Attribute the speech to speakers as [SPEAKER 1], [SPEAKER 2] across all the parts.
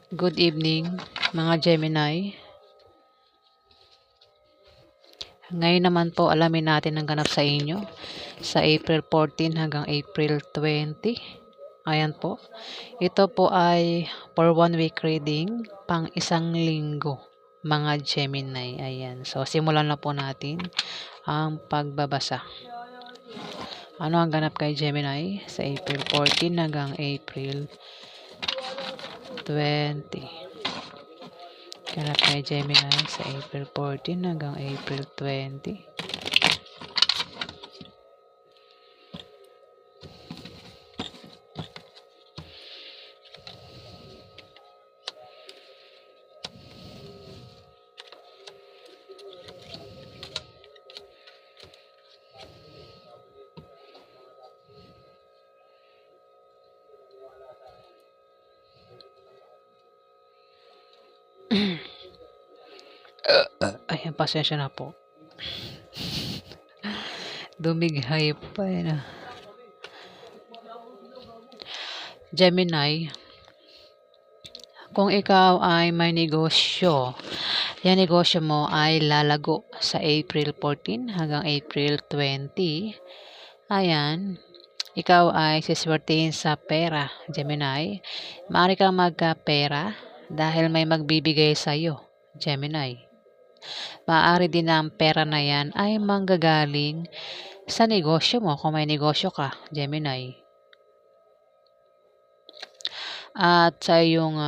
[SPEAKER 1] Good evening, mga Gemini. Ngayon naman po, alamin natin ang ganap sa inyo sa April 14 hanggang April 20. Ayan po. Ito po ay for 1 week reading, pang isang linggo, mga Gemini. Ayan. So, simulan na po natin ang pagbabasa. Ano ang ganap kay Gemini sa April 14 hanggang April 20? Ganap kay Gemini sa April 14 hanggang April 20. Ayan, pasensya na po. Dumighay pa na. Gemini, kung ikaw ay may negosyo, yan negosyo mo ay lalago sa April 14 hanggang April 20. Ayan, ikaw ay siswertein sa pera, Gemini. Maaari kang magka-pera dahil may magbibigay sa iyo, Gemini. Maaari din na ang pera na yan ay manggagaling sa negosyo mo kung may negosyo ka, Gemini. At sa iyong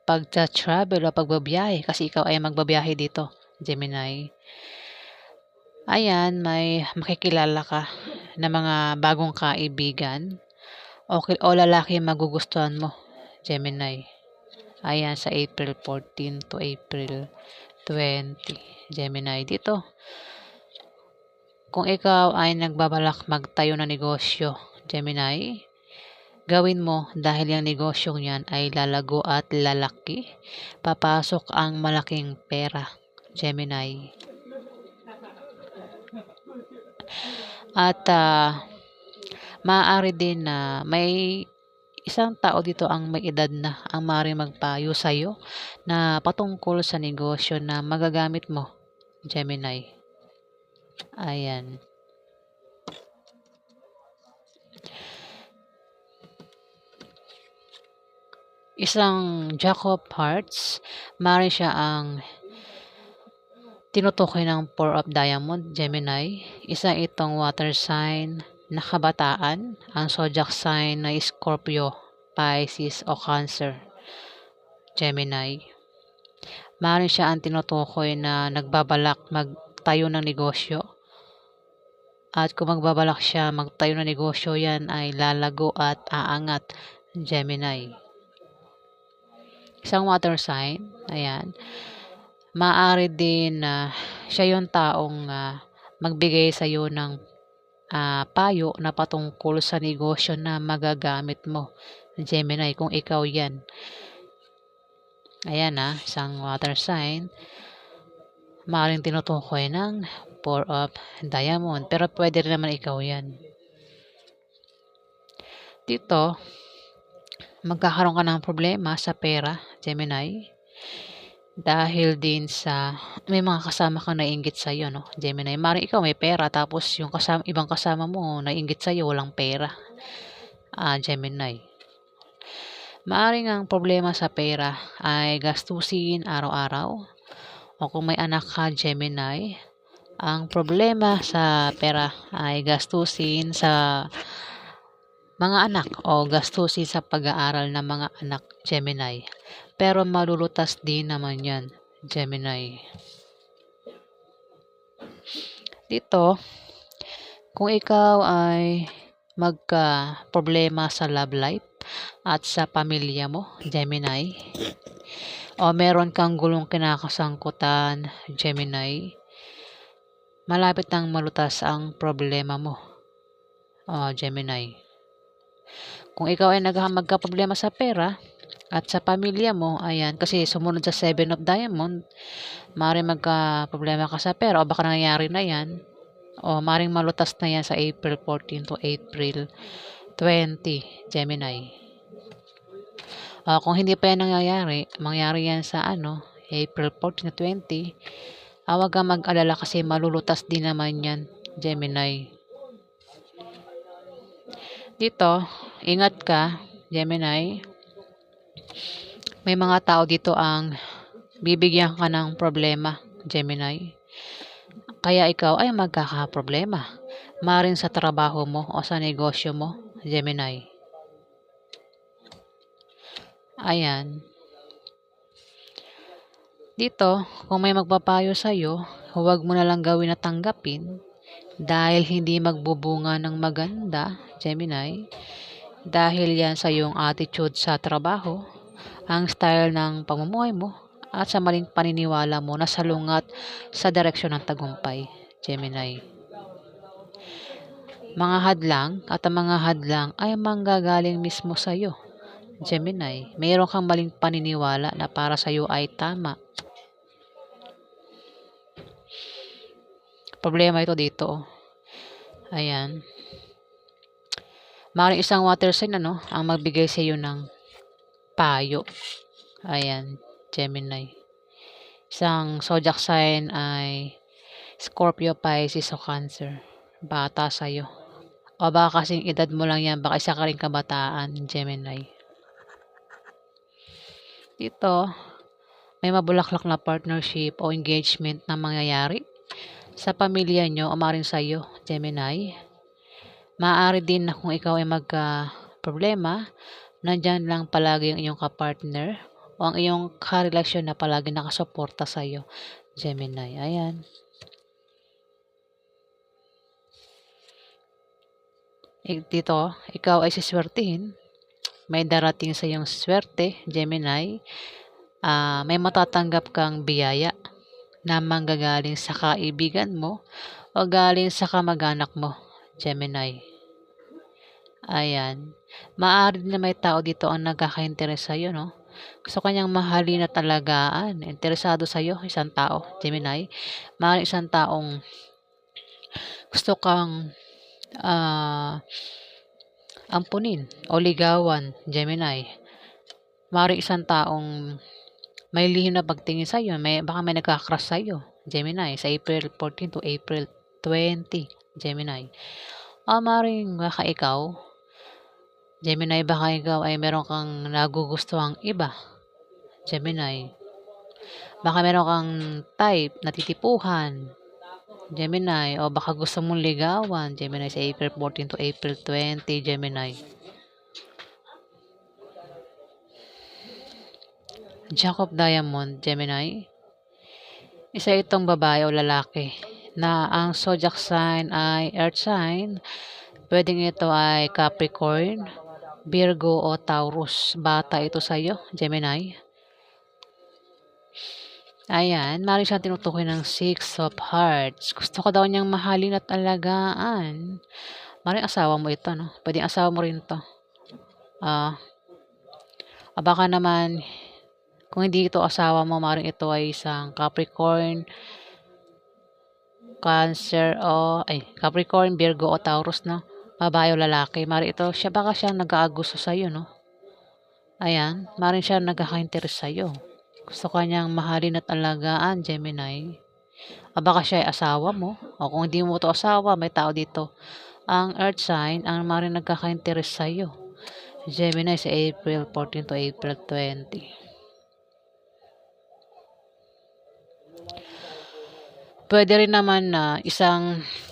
[SPEAKER 1] pagta-travel o pagbabiyahe, kasi ikaw ay magbabiyahe dito, Gemini. Ayan, may makikilala ka na mga bagong kaibigan o lalaki magugustuhan mo, Gemini. Ayan, sa April 14 to April 20, Gemini. Dito, kung ikaw ay nagbabalak magtayo ng negosyo, Gemini, gawin mo dahil yung negosyong yan ay lalago at lalaki. Papasok ang malaking pera, Gemini. At maaari din na may isang tao dito ang may edad na ang maaaring magpayo sa'yo na patungkol sa negosyo na magagamit mo, Gemini. Ayan. Isang Jack of Hearts, maaaring siya ang tinutukoy ng Four of Diamond, Gemini. Isa itong water sign na kabataan, ang zodiac sign na Scorpio, Pisces o Cancer, Gemini. Maaaring siya ang tinutukoy na nagbabalak magtayo ng negosyo. At kung magbabalak siya magtayo ng negosyo, yan ay lalago at aangat, Gemini. Isang water sign, ayan. Maaari din na siya yung taong magbigay sa iyo ng payo na patungkol sa negosyo na magagamit mo, Gemini, kung ikaw yan. Ayan isang water sign. Maaaring tinutukoy ng Four of Diamond, pero pwede rin naman ikaw yan. Dito, magkakaroon ka ng problema sa pera, Gemini. Dahil din sa may mga kasama kang naiinggit sa iyo, no, Gemini. Maaaring ikaw may pera tapos yung ibang kasama mo naiinggit sa iyo walang pera, Gemini. Maaaring ang problema sa pera ay gastusin araw-araw, o kung may anak ka, Gemini, ang problema sa pera ay gastusin sa mga anak o gastusin sa pag-aaral ng mga anak, Gemini. Pero malulutas din naman yan, Gemini. Dito, kung ikaw ay magka-problema sa love life at sa pamilya mo, Gemini, o meron kang gulong kinakasangkutan, Gemini, malapit nang malutas ang problema mo, Gemini. Kung ikaw ay magka-problema sa pera at sa pamilya mo, ayan, kasi sumunod sa Seven of Diamond, maaaring magka-problema ka sa pera o baka nangyayari na yan, o maaaring malutas na yan sa April 14 to April 20, Gemini. Kung hindi pa yan nangyayari, mangyari yan sa April 14 na 20, wag kang mag-alala kasi malulutas din naman yan, Gemini. Dito, ingat ka, Gemini. May mga tao dito ang bibigyan ka ng problema, Gemini. Kaya ikaw ay magkakaproblema. Maaaring sa trabaho mo o sa negosyo mo, Gemini. Ayan. Dito, kung may magpapayo sa'yo, huwag mo na lang gawin na tanggapin dahil hindi magbubunga ng maganda, Gemini. Dahil yan sa iyong attitude sa trabaho, ang style ng pamumuhay mo, at sa maling paniniwala mo na salungat sa direksyon ng tagumpay, Gemini. Mga hadlang at ang mga hadlang ay manggagaling mismo sa iyo, Gemini. Mayroon kang maling paniniwala na para sa iyo ay tama. Problema ito dito. Ayan. Maaaring isang water sign ang magbigay sa iyo ng payo. Ayan, Gemini. Isang zodiac sign ay Scorpio, Pisces o Cancer. Bata sa'yo. O baka kasing edad mo lang yan, baka isa ka rin kabataan, Gemini. Dito, may mabulaklak na partnership o engagement na mangyayari sa pamilya nyo o maaaring sa'yo, Gemini. Maaari din na kung ikaw ay magka-problema, nandyan lang palagi ang iyong kapartner o ang iyong karelasyon na palagi nakasuporta sa'yo, Gemini. Ayan. Dito, ikaw ay siswertihin. May darating sa iyong swerte, Gemini. May matatanggap kang biyaya na manggagaling sa kaibigan mo o galing sa kamag-anak mo, Gemini. Ayan. Maaari na may tao dito ang nagkaka-interes sa'yo, no? Gusto kanyang mahalin at alagaan. Interesado sa'yo, isang tao, Gemini. Maaari isang taong gusto kang ampunin o ligawan, Gemini. Maaari isang taong may lihim na pagtingin sa'yo. Baka may nagkakrush sa'yo, Gemini. Sa April 14 to April 20, Gemini. Maaaring baka ikaw, Gemini, baka ikaw ay meron kang nagugustuhang iba, Gemini. Baka meron kang type na titipuhan, Gemini. O baka gusto mong ligawan, Gemini, sa April 14 to April 20, Gemini. Jack of Diamond, Gemini. Isa itong babae o lalaki na ang zodiac sign ay earth sign. Pwedeng ito ay Capricorn, Virgo o Taurus. Bata ito sa iyo, Gemini. Ayan, maaaring siyang tinutukoy ng Six of Hearts. Gusto ko daw niyang mahalin at alagaan. Maaaring asawa mo ito, no? Pwedeng asawa mo rin to. Baka naman, kung hindi ito asawa mo, maaaring ito ay isang Capricorn, Cancer Capricorn, Virgo o Taurus, no? Babae o lalaki. Maaaring ito, baka siya nag-aagusto sa iyo, no? Ayan, maaaring siya nagkaka-interest sa iyo. Gusto kanyang mahalin at alagaan, Gemini. Baka siya ay asawa mo. O kung hindi mo ito asawa, may tao dito. Ang earth sign, ang maaaring nagkaka-interest sa iyo, Gemini, sa April 14 to April 20. Pwede rin naman na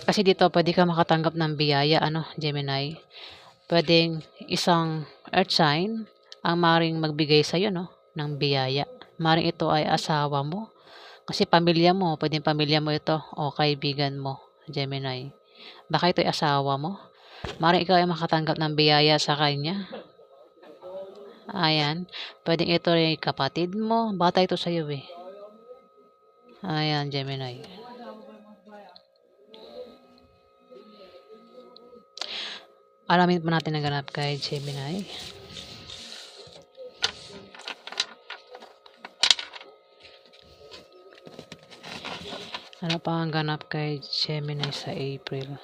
[SPEAKER 1] kasi dito pwede ka makatanggap ng biyaya, Gemini. Pwedeng isang earth sign ang maaaring magbigay sa iyo, no, ng biyaya. Maaaring ito ay asawa mo. Kasi pamilya mo, pwedeng pamilya mo ito o kaibigan mo, Gemini. Baka ito ay asawa mo. Maaaring ikaw ay makatanggap ng biyaya sa kanya. Ayan. Pwedeng ito ay kapatid mo. Bata ito sa iyo eh. Ayan, Gemini. Alamin pa natin ang ganap kay Gemini. Ano pa ang ganap kay Gemini sa April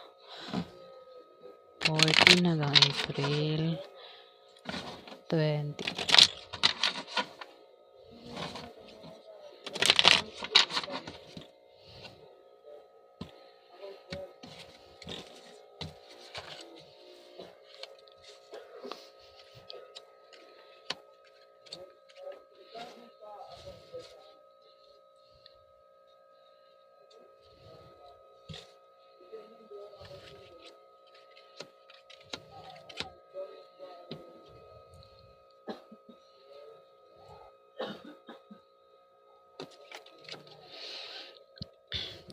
[SPEAKER 1] 14 hanggang April 20.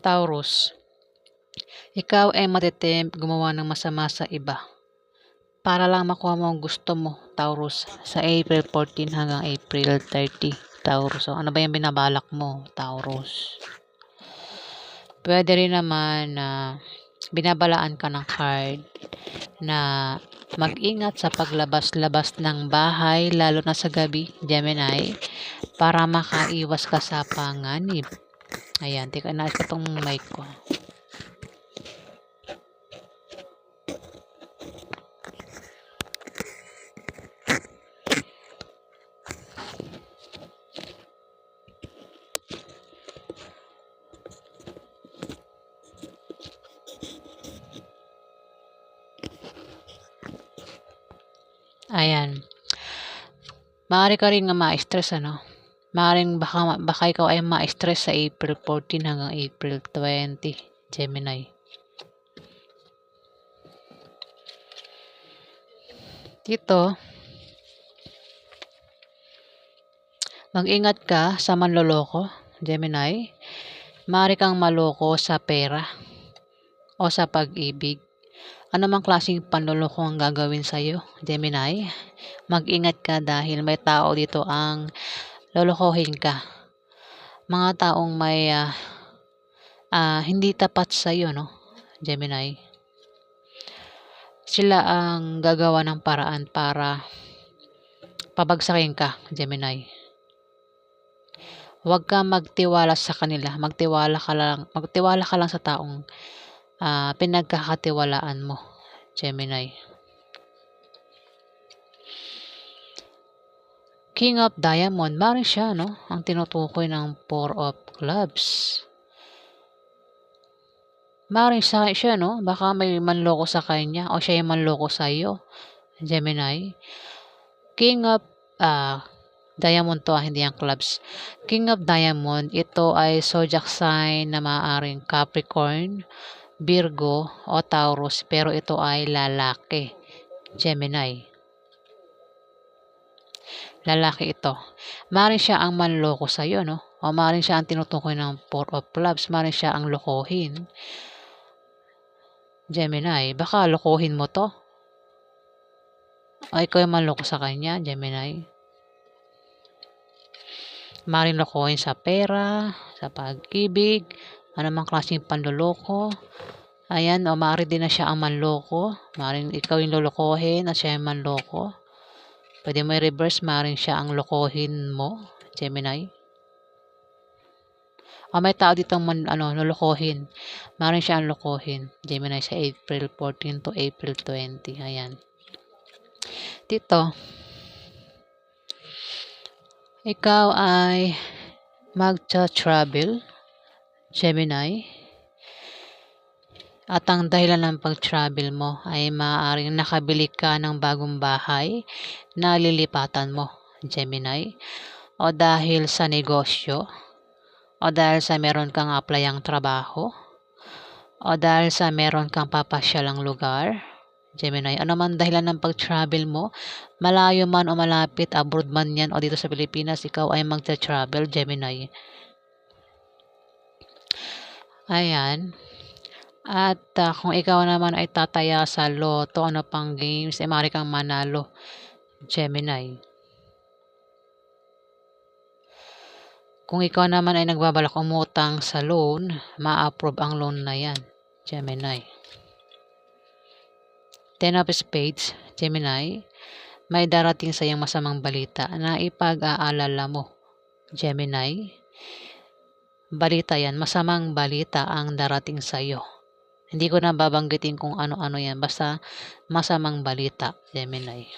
[SPEAKER 1] Taurus, ikaw ay matitempt gumawa ng masama sa iba para lang makuha mo ang gusto mo, Taurus, sa April 14 hanggang April 30, Taurus. So, ano ba yung binabalak mo, Taurus? Pwede rin naman na binabalaan ka ng card na mag-ingat sa paglabas-labas ng bahay, lalo na sa gabi, Gemini, para makaiwas ka sa panganib. Ayan, tika na ito tong mic ko. Ayan. Maaari ka rin nga ma-stress, ano? Maaaring baka ikaw ay ma-stress sa April 14 hanggang April 20, Gemini. Dito, mag-ingat ka sa manloloko, Gemini. Maaari kang maloko sa pera o sa pag-ibig. Ano mang klaseng panloloko ang gagawin sa'yo, Gemini? Mag-ingat ka dahil may tao dito ang lolokohin ka. Mga taong may hindi tapat sa'yo, no, Gemini. Sila ang gagawa ng paraan para pabagsakin ka, Gemini. Huwag ka magtiwala sa kanila. Magtiwala ka lang sa taong pinagkakatiwalaan mo, Gemini. King of Diamond, maaaring siya, no, ang tinutukoy ng Four of Clubs. Maaaring siya, no, baka may manloko sa kanya o siya yung manloko sa iyo, Gemini. King of Diamond to, hindi ang clubs. King of Diamond, ito ay zodiac sign na maaaring Capricorn, Virgo o Taurus, pero ito ay lalaki, Gemini. Lalaki ito. Maaaring siya ang manloko sa iyo, no? O maaaring siya ang tinutukoy ng Four of Clubs. Maaaring siya ang lokohin, Gemini. Baka lokohin mo to. O ikaw yung manloko sa kanya, Gemini. Maaaring lokohin sa pera, sa pag-ibig, anumang klaseng panloloko. Ayan, o maaari din na siya ang manloko. Maaaring ikaw yung lolokohin at siya yung manloko. Pwede mo i-reverse, maaaring siya ang lokohin mo, Gemini. O may tao dito lolokohin. Maaaring siya ang lokohin, Gemini, sa April 14 to April 20. Ayan. Dito, ikaw ay magta-travel, Gemini. At ang dahilan ng pag-travel mo ay maaaring nakabili ka ng bagong bahay na lilipatan mo, Gemini. O dahil sa negosyo, o dahil sa meron kang applyang trabaho, o dahil sa meron kang papasyalang lugar, Gemini. Ano man dahilan ng pag-travel mo, malayo man o malapit, abroad man yan o dito sa Pilipinas, ikaw ay magta-travel, Gemini. Ayan. At kung ikaw naman ay tataya sa loto, ano pang games, maaari kang manalo, Gemini. Kung ikaw naman ay nagbabalak umutang sa loan, ma-approve ang loan na yan, Gemini. Ten of Spades, Gemini. May darating sa iyong masamang balita na ipag-aalala mo, Gemini. Balita yan, masamang balita ang darating sa iyo. Hindi ko na babanggitin kung ano-ano yan. Basta masamang balita, Gemini.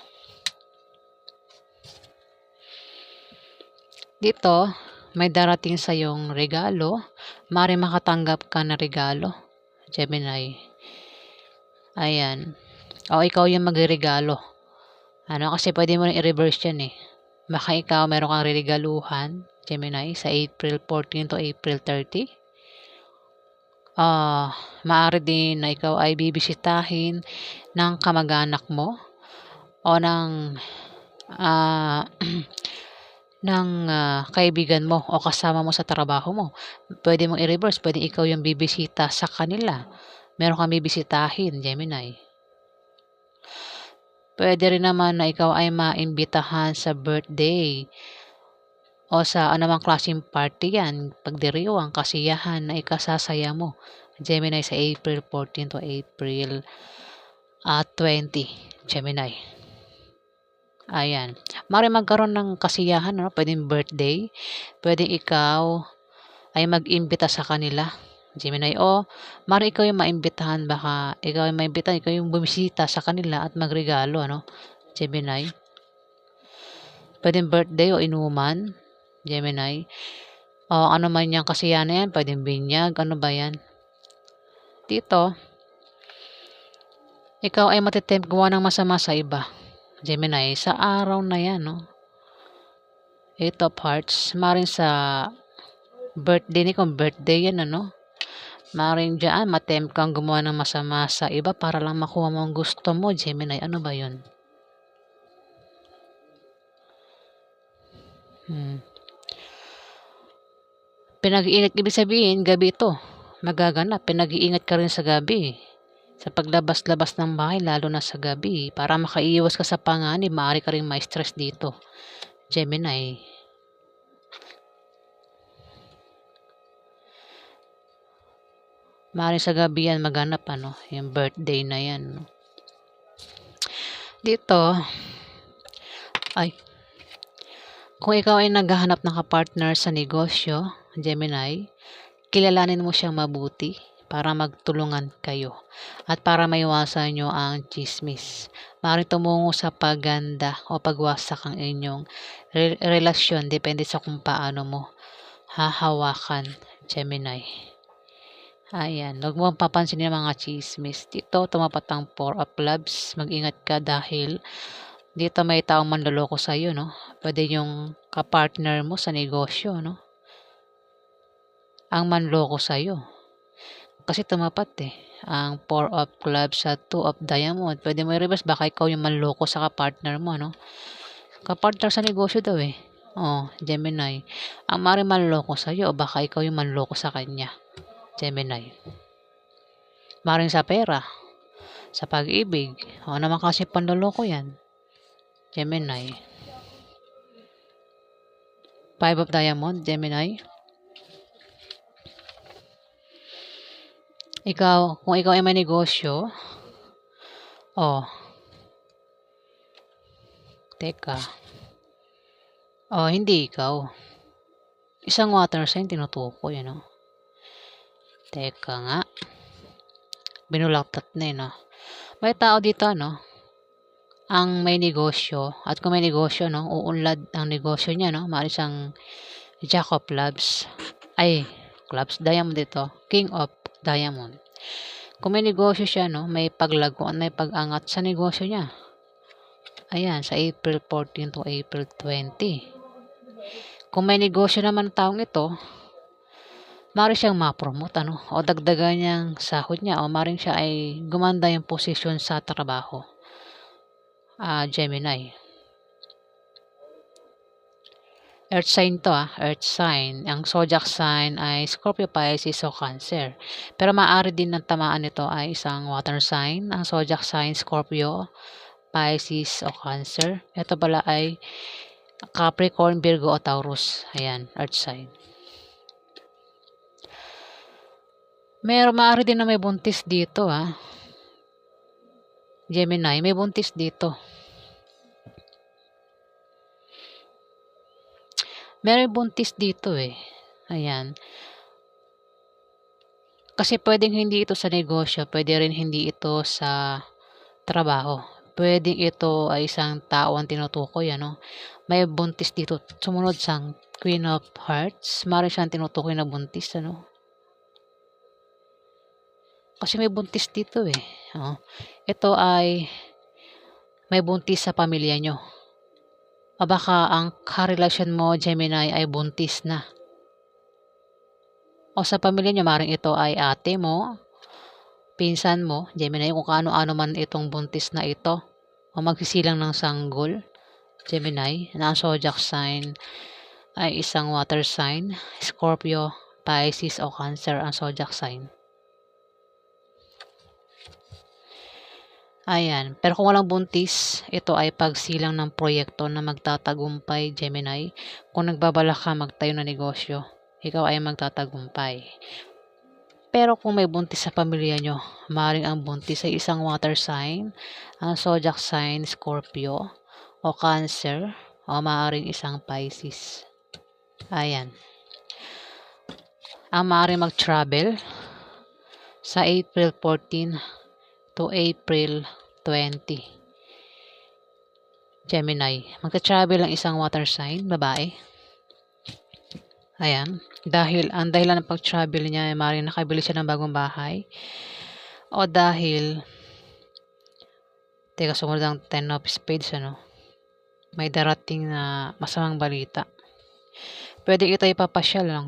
[SPEAKER 1] Dito, may darating sa yung regalo. Maaari makatanggap ka na regalo, Gemini. Ayan. O ikaw yung magregalo. Kasi pwede mo rin i-reverse yan eh. Baka ikaw meron kang regaluhan, Gemini, sa April 14 to April 30. Maaari din na ikaw ay bibisitahin ng kamag-anak mo o ng ng kaibigan mo o kasama mo sa trabaho mo. Pwede mong i-reverse, pwede ikaw yung bibisita sa kanila. Meron kang bibisitahin, Gemini. Pwede rin naman na ikaw ay maimbitahan sa birthday o sa anumang klaseng party yan, pagdiriwang, kasiyahan na ikasasaya mo. Gemini sa April 14 to April 20, Gemini. Ayan. Mari magkaroon ng kasiyahan, no? Pwedeng birthday, pwedeng ikaw ay mag-imbita sa kanila, Gemini. O mari ikaw yung maimbitahan, baka ikaw yung maimbitahan, ikaw yung bumisita sa kanila at magregalo, ano, Gemini. Pwedeng birthday o inuman, Gemini. O ano man yung kasiyahan na yan, pwedeng binyag, ano ba yan. Dito, ikaw ay matitempt gawa ng masama sa iba, Gemini, sa araw na yan, no? 8 of Hearts, maring sa birthday ni kung birthday yan, ano? Maring dyan, matempt kang gumawa ng masama sa iba para lang makuha mo ang gusto mo, Gemini. Ano ba yun? Pinag-iingat, ibig sabihin, gabi ito. Magaganap, pinag-iingat ka rin sa gabi. Sa paglabas-labas ng bahay, lalo na sa gabi. Para makaiwas ka sa panganib, maaari ka rin ma-stress dito, Gemini. Maaari sa gabi yan maganap, ano, yung birthday na yan. No? Dito, ay, kung ikaw ay naghahanap ng kapartner sa negosyo, Gemini, kilalanin mo siyang mabuti para magtulungan kayo at para maiwasan nyo ang chismis. Maaaring tumungo sa pagganda o pagwasak ang inyong relasyon, depende sa kung paano mo hahawakan, Gemini. Ayan, huwag mo papansin yung mga chismis. Dito, tumapat ang 4 of Clubs. Mag-ingat ka dahil dito may taong manloloko sa iyo, no? Pwede yung kapartner mo sa negosyo, no? Ang manloko sa iyo. Kasi tumapat ang 4 of Clubs sa 2 of Diamond. Pwede mo i-reverse, baka ikaw yung manloko sa kapartner mo, no? Kapartner sa negosyo daw Oh, Gemini. Ang mari manloko sa iyo o baka ikaw yung manloko sa kanya, Gemini. Maring sa pera, sa pag-ibig, o naman kasi panloloko yan, Gemini. 5 of Diamond, Gemini. Ikaw, kung ikaw ay may negosyo, teka, hindi ikaw. Isang water sign tinutukoy, no? Teka nga. Binulaktat na no? May tao dito, no? Ang may negosyo, at kung may negosyo, no? Uunlad ang negosyo niya, no? Maaari siyang Jack of Clubs. Clubs, Diamond dito. King of Diamond. Kung may negosyo siya, no? May paglaguan, may pag-angat sa negosyo niya. Ayan, sa April 14 to April 20. Kung may negosyo naman taong ito, maaari siyang ma-promote, ano? O dagdagan niyang sahod niya, o maaari siya ay gumanda yung posisyon sa trabaho. Gemini. Earth sign to, Earth sign. Ang zodiac sign ay Scorpio, Pisces o Cancer. Pero maaari din ng tamaan nito ay isang water sign. Ang zodiac sign Scorpio, Pisces o Cancer. Ito pala ay Capricorn, Virgo o Taurus. Ayan, Earth sign. Maaari din na may buntis dito, Gemini, may buntis dito. Meron buntis dito Ayan. Kasi pwedeng hindi ito sa negosyo, pwede rin hindi ito sa trabaho. Pwedeng ito ay isang tao ang tinutukoy, ano? May buntis dito. Sumunod sang Queen of Hearts. Maaari siyang tinutukoy na buntis, ano? Kasi may buntis dito Ito ay may buntis sa pamilya nyo. O baka ang karelasyon mo, Gemini, ay buntis na. O sa pamilya nyo, maaaring ito ay ate mo, pinsan mo, Gemini, kung kaano-ano man itong buntis na ito. O magsisilang ng sanggol, Gemini, na ang zodiac sign ay isang water sign, Scorpio, Pisces o Cancer ang zodiac sign. Ayan, pero kung walang buntis, ito ay pagsilang ng proyekto na magtatagumpay, Gemini. Kung nagbabalak ka magtayo ng negosyo, ikaw ay magtatagumpay. Pero kung may buntis sa pamilya nyo, maaaring ang buntis ay isang water sign, ang zodiac sign, Scorpio o Cancer, o maaaring isang Pisces. Ayan. Ang maaaring mag-travel sa April 14 to April 20. Gemini. Magta-travel ang isang water sign, babae. Ayan. Dahil ang dahilan ng pag-travel niya ay maaaring nakabili siya ng bagong bahay. O dahil sumunod ang 10 of spades, may darating na masamang balita. Pwede ito papasyal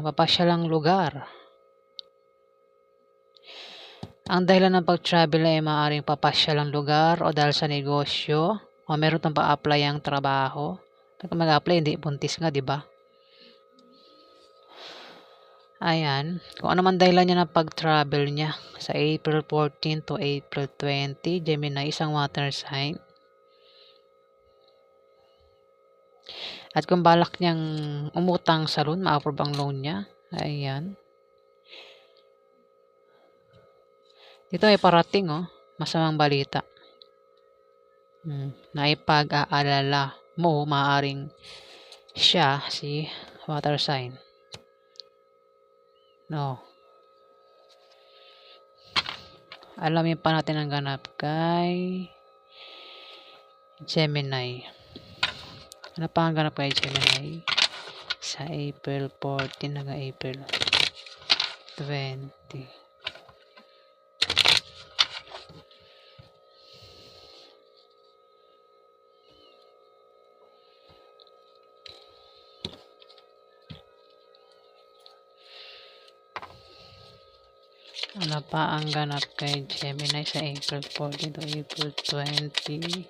[SPEAKER 1] lang lugar. Ang dahilan ng pag-travel ay maaaring papasyal ang lugar o dahil sa negosyo o meron tong pa-apply ang trabaho. Kung mag-apply, hindi buntis nga, di ba? Ayan. Kung ano man dahilan niya ng pag-travel niya sa April 14 to April 20, Gemini, isang water sign. At kung balak niyang umutang sa loan, ma-approve ang loan niya. Ayan. Dito ay parating, masamang balita. Na ipag-aalala mo, maaring siya, si water sign. No. Alamin pa natin ang ganap kay Gemini. Ano pa ang ganap kay Gemini? Sa April 14 hanggang April 20. Ano pa ang ganap kay Gemini sa April 14 to April 20?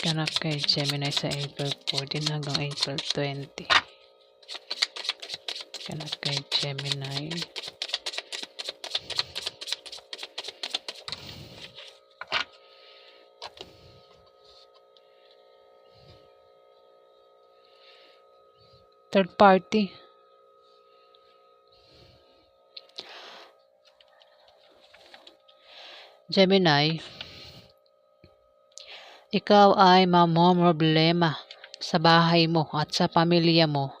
[SPEAKER 1] Ganap kay Gemini sa April 14 hanggang April 20. Ganap kay Gemini. Third party. Gemini, ikaw ay mamomroblema sa bahay mo at sa pamilya mo.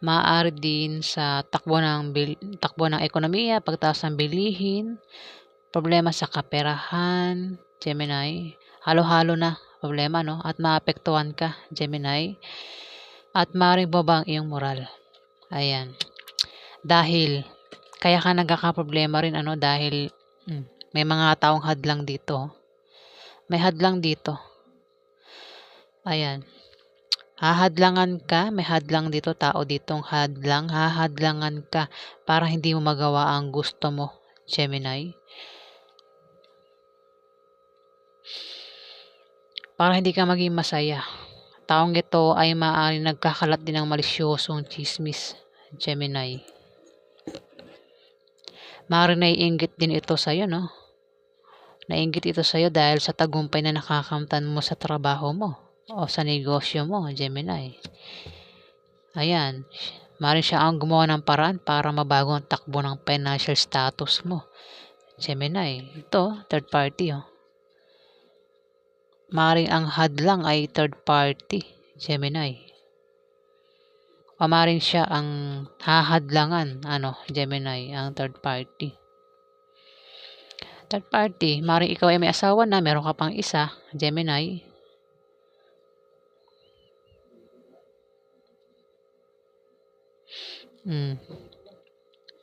[SPEAKER 1] Maaari din sa takbo ng ekonomiya, pagtaas ng bilihin, problema sa kaperahan, Gemini. Halo-halo na problema, At maapektuhan ka, Gemini. At maaaring baba ang iyong moral. Ayan. Dahil, kaya ka nagkakaproblema rin, dahil may mga taong hadlang dito. May hadlang dito. Ayan. Hahadlangan ka, may hadlang dito, tao ditong hadlang, hahadlangan ka para hindi mo magawa ang gusto mo, Gemini. Para hindi ka maging masaya. Taong ito ay maaaring nagkakalat din ng malisyosong chismis, Gemini. Maaaring naiinggit din ito sa'yo, Naiinggit ito sa'yo dahil sa tagumpay na nakakamtan mo sa trabaho mo o sa negosyo mo, Gemini. Ayan. Maaaring siya ang gumawa ng paraan para mabago ang takbo ng financial status mo, Gemini. Ito, third party, Maaaring ang hadlang ay third party, Gemini. O maaaring siya ang hahadlangan, Gemini, ang third party. Third party, maaaring ikaw ay may asawa na, meron ka pang isa, Gemini.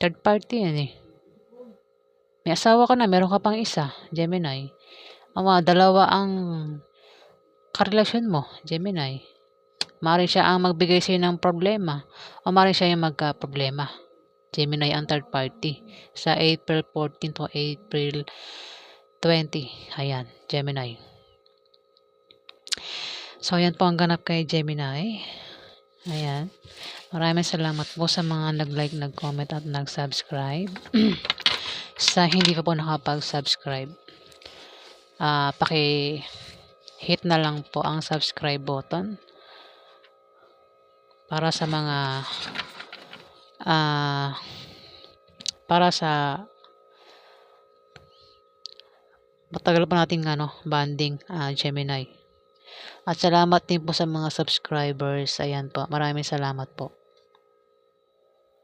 [SPEAKER 1] Third party yan May asawa ka na, meron ka pang isa, Gemini. Dalawa ang karelasyon mo, Gemini. Maaaring siya ang magbigay sa'yo ng problema o maaaring siya yung magka-problema. Gemini ang third party. Sa April 14 to April 20. Ayan, Gemini. So, ayan po ang ganap kay Gemini. Ayan. Maraming salamat po sa mga nag-like, nag-comment at nag-subscribe. Sa hindi pa po nakapag-subscribe, paki-hit na lang po ang subscribe button para sa mga para sa matagal pa nating banding Gemini. At salamat din po sa mga subscribers. Ayan po. Maraming salamat po.